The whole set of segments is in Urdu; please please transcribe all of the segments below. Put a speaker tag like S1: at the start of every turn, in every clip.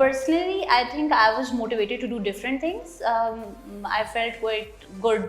S1: Personally, I think I was motivated to do different things. I felt quite good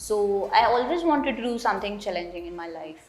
S1: So I always wanted to do something challenging in my life.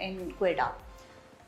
S1: in Quetta.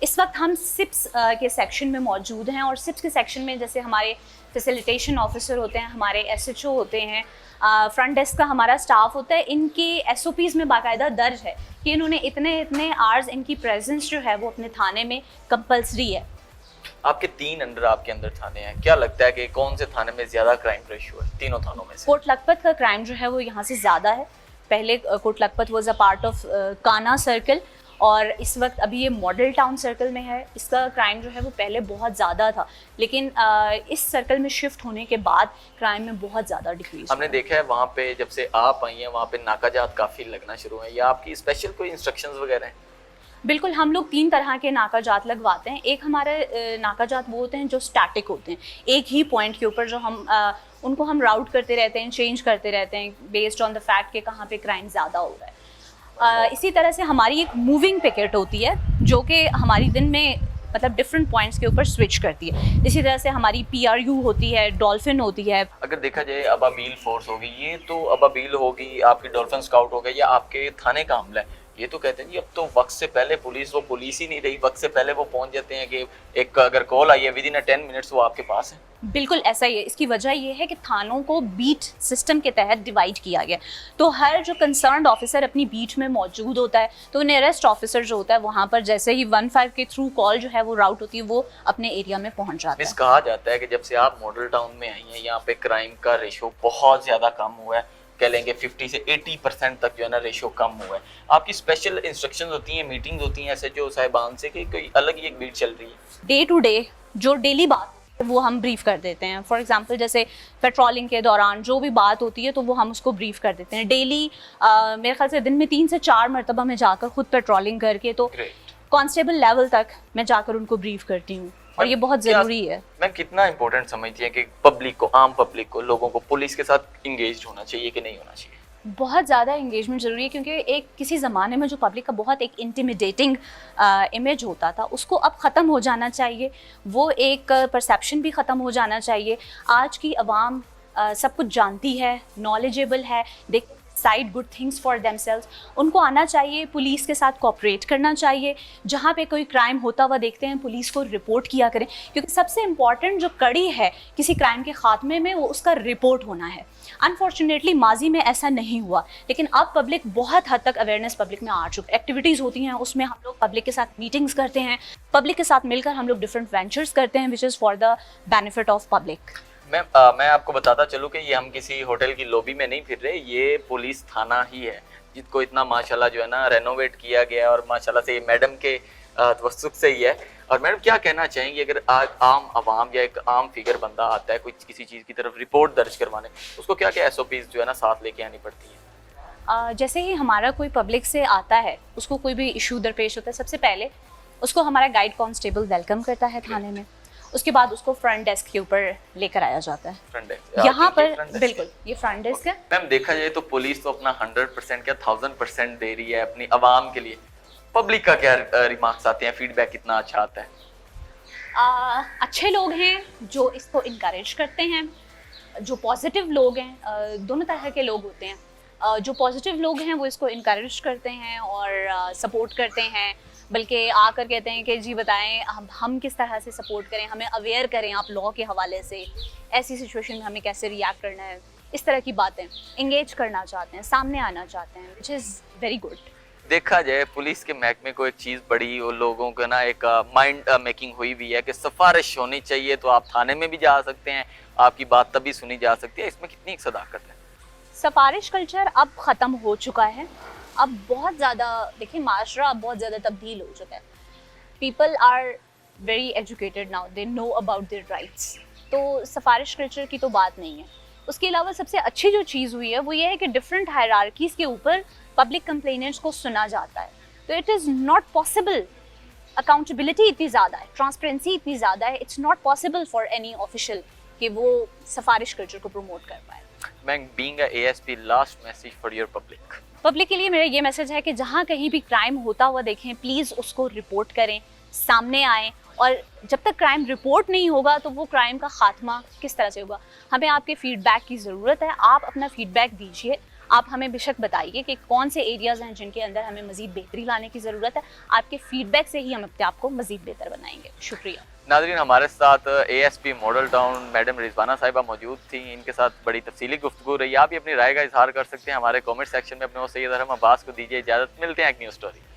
S2: اس وقت ہم سپس کے سیکشن میں موجود ہیں, اور سپس کے سیکشن میں جیسے ہمارے فیسیلیٹیشن آفیسر ہوتے ہیں, ہمارے ایس ایچ او ہوتے ہیں, فرنٹ ڈیسک کا ہمارا اسٹاف ہوتا ہے, ان کی ایس او پیز میں باقاعدہ درج ہے کہ انہوں نے اتنے آرز ان کی پریزنس جو ہے وہ اپنے تھانے میں کمپلسری ہے.
S3: آپ کے 3 انڈر آپ کے اندر تھانے ہیں, کیا لگتا ہے کہ کون سے تھانے میں زیادہ کرائم ریشو ہے تینوں تھانوں میں سے؟
S2: کوٹ لکھپت کا کرائم جو ہے وہ یہاں سے زیادہ ہے. پہلے Kot Lakhpat was a part of Kahna circle, اور اس وقت ابھی یہ ماڈل ٹاؤن سرکل میں ہے. اس کا کرائم جو ہے وہ پہلے بہت زیادہ تھا, لیکن اس سرکل میں شفٹ ہونے کے بعد کرائم میں بہت زیادہ ڈکریز.
S3: ہم نے دیکھا ہے وہاں پہ جب سے آپ آئی ہیں وہاں پہ ناکہ جات کافی لگنا شروع ہیں, یا آپ کی اسپیشل کوئی انسٹرکشنز وغیرہ ہیں؟
S2: بالکل, ہم لوگ 3 طرح کے ناکہ جات لگواتے ہیں. ایک ہمارے ناکہ جات وہ ہوتے ہیں جو اسٹیٹک ہوتے ہیں, ایک ہی پوائنٹ کے اوپر جو ہم ان کو ہم راؤٹ کرتے رہتے ہیں, چینج کرتے رہتے ہیں بیسڈ آن دا فیکٹ کہ کہاں پہ کرائم زیادہ ہو رہا ہے. اسی طرح سے ہماری ایک موونگ پکٹ ہوتی ہے جو کہ ہماری دن میں مطلب ڈفرینٹ پوائنٹس کے اوپر سوئچ کرتی ہے. اسی طرح سے ہماری پی آر یو ہوتی ہے, ڈولفن ہوتی ہے.
S3: اگر دیکھا جائے ابابیل فورس ہوگی, یہ تو ابابیل ہوگی, آپ کی ڈولفن اسکاؤٹ ہو گئی, یا آپ کے تھانے کا عملہ ہے. یہ تو کہتے ہیں جی اب تو وقت سے پہلے پولیس, وہ پولیس ہی نہیں رہی, وقت سے پہلے وہ پہنچ جاتے ہیں کہ ایک اگر کال آئی ہے ود ان 10 منٹس وہ آپ کے پاس ہے.
S2: بالکل ایسا ہی ہے. اس کی وجہ یہ ہے کہ تھانوں کو بیٹ سسٹم کے تحت ڈیوائڈ کیا گیا, تو ہر جو کنسرنڈ آفیسر اپنی بیٹ میں موجود ہوتا ہے, تو نیئرسٹ آفیسر جو ہوتا ہے وہاں پر جیسے ہی 15 کے تھرو کال جو ہے وہ راؤٹ ہوتی ہے, وہ اپنے ایریا میں پہنچ جاتا ہے.
S3: مس, کہا جاتا ہے کہ جب سے آپ ماڈل ٹاؤن میں آئی ہیں یہاں پہ کرائم کا ریشو بہت زیادہ کم ہوا ہے, کہہ لیں گے 50 سے 80% تک جو ہے نا ریشو کم ہوا ہے. آپ کی اسپیشل انسٹرکشنز ہوتی ہیں, میٹنگز ہوتی ہیں ایس ایچ او صاحبان سے کہ کوئی الگ ہی ایک بیٹ چل رہی ہے؟
S2: ڈے ٹو ڈے جو ڈیلی بات وہ ہم بریف کر دیتے ہیں. فار ایگزامپل جیسے پیٹرولنگ کے دوران جو بھی بات ہوتی ہے تو وہ ہم اس کو بریف کر دیتے ہیں ڈیلی. میرے خیال سے دن میں 3 سے 4 مرتبہ میں جا کر خود پیٹرولنگ کر کے تو کانسٹیبل لیول تک میں جا کر ان کو بریف کرتی ہوں, اور یہ بہت ضروری ہے.
S3: میں کتنا امپورٹنٹ سمجھتی ہے کہ پبلک کو, عام پبلک کو, لوگوں کو پولیس کے ساتھ انگیجڈ ہونا چاہیے کہ نہیں ہونا چاہیے؟
S2: بہت زیادہ انگیجمنٹ ضروری ہے, کیونکہ ایک کسی زمانے میں جو پبلک کا بہت ایک انٹیمیڈیٹنگ امیج ہوتا تھا اس کو اب ختم ہو جانا چاہیے, وہ ایک پرسیپشن بھی ختم ہو جانا چاہیے. آج کی عوام سب کچھ جانتی ہے, نالجیبل ہے, side good things for them sales. ان کو آنا چاہیے, پولیس کے ساتھ کوآپریٹ کرنا چاہیے, جہاں پہ کوئی کرائم ہوتا ہوا دیکھتے ہیں پولیس کو رپورٹ کیا کریں, کیونکہ سب سے امپورٹنٹ جو کڑی ہے کسی کرائم کے خاتمے میں وہ اس کا رپورٹ ہونا ہے. انفارچونیٹلی ماضی میں ایسا نہیں ہوا, لیکن اب پبلک بہت حد تک اویئرنیس پبلک میں آ چکی. ایکٹیویٹیز ہوتی ہیں اس میں ہم لوگ پبلک کے ساتھ میٹنگز کرتے ہیں, پبلک کے ساتھ مل کر ہم لوگ ڈفرینٹ وینچرز کرتے ہیں which is for the benefit of public.
S3: میں آپ کو بتاتا چلوں کہ یہ ہم کسی ہوٹل کی لوبی میں نہیں پھر رہے, یہ پولیس تھانہ ہی ہے جس کو اتنا ماشاءاللہ جو ہے نا رینوویٹ کیا گیا, اور ماشاءاللہ سے یہ میڈم کے توسط سے ہی ہے. اور میڈم کیا کہنا چاہیں گے اگر عام عوام یا ایک عام فگر بندہ آتا ہے کچھ کسی چیز کی طرف رپورٹ درج کروانے, اس کو کیا کیا ایس او پیز جو ہے نا ساتھ لے کے آنی پڑتی ہیں؟
S2: جیسے ہی ہمارا کوئی پبلک سے آتا ہے, اس کو کوئی بھی ایشو درپیش ہوتا ہے, سب سے پہلے اس کو ہمارا گائیڈ کانسٹیبل ویلکم کرتا ہے تھانے میں. اس کے بعد اس کو فرنٹ ڈیسک کے اوپر لے کر آیا جاتا ہے. یہاں پر بالکل یہ فرنٹ ڈیسک ہے.
S3: میم دیکھا جائے تو پولیس تو اپنا 100% کیا 1000% دے رہی ہے اپنی عوام کے لیے. پبلک کا کیا ریمارکس آتے ہیں, فیڈ بیک کتنا اچھا آتا ہے؟
S2: اچھے لوگ ہیں جو اس کو انکریج کرتے ہیں, جو پازیٹیو لوگ ہیں, دونوں طرح کے لوگ ہوتے ہیں. جو پازیٹیو لوگ ہیں وہ اس کو انکریج کرتے ہیں اور سپورٹ کرتے ہیں, بلکہ آ کر کہتے ہیں کہ جی بتائیں ہم کس طرح سے سپورٹ کریں, ہمیں اویئر کریں آپ لاء کے حوالے سے, ایسی سچویشن میں ہمیں کیسے ریئیکٹ کرنا ہے, اس طرح کی باتیں انگیج کرنا چاہتے ہیں, سامنے آنا چاہتے ہیں, وچ از ویری گڈ.
S3: دیکھا جائے پولیس کے محکمے کو ایک چیز بڑی اور لوگوں کا نا ایک مائنڈ میکنگ ہوئی بھی ہے کہ سفارش ہونی چاہیے تو آپ تھانے میں بھی جا سکتے ہیں, آپ کی بات تبھی سنی جا سکتی ہے. اس میں کتنی ایک صداقت ہے؟
S2: سفارش کلچر اب ختم ہو چکا ہے. اب بہت زیادہ دیکھیں معاشرہ اب بہت زیادہ تبدیل ہو چکا ہے. People are very educated now, they know about their rights. تو سفارش کلچر کی تو بات نہیں ہے. اس کے علاوہ سب سے اچھی جو چیز ہوئی ہے وہ یہ ہے کہ ڈفرینٹ ہائرارکیز کے اوپر پبلک کمپلینٹس کو سنا جاتا ہے. تو it is not possible, accountability اتنی زیادہ ہے, ٹرانسپیرنسی اتنی زیادہ ہے, it's not possible for any official کہ وہ سفارش کلچر کو پروموٹ کر پائے.
S3: Ma'am being A S P, last message for your public.
S2: Public کے لیے میرا یہ میسج ہے کہ جہاں کہیں بھی کرائم ہوتا ہوا دیکھیں پلیز اس کو رپورٹ کریں, سامنے آئیں, اور جب تک کرائم رپورٹ نہیں ہوگا تو وہ کرائم کا خاتمہ کس طرح سے ہوگا. ہمیں آپ کے فیڈ بیک کی ضرورت ہے. آپ اپنا فیڈ بیک دیجیے, آپ ہمیں بے شک بتائیے کہ کون سے ایریاز ہیں جن کے اندر ہمیں مزید بہتری لانے کی ضرورت ہے. آپ کے فیڈ بیک سے ہی ہم اپنے آپ کو مزید بہتر بنائیں گے. شکریہ.
S3: ناظرین ہمارے ساتھ اے S P model town madam Rizwana صاحبہ موجود تھیں. ان کے ساتھ بڑی تفصیلی گفتگو رہی. آپ بھی اپنی رائے کا اظہار کر سکتے ہیں ہمارے کامنٹ سیکشن میں. اپنے سید ارحم عباس کو دیجیے اجازت. ملتے ہیں ایک نیو اسٹوری.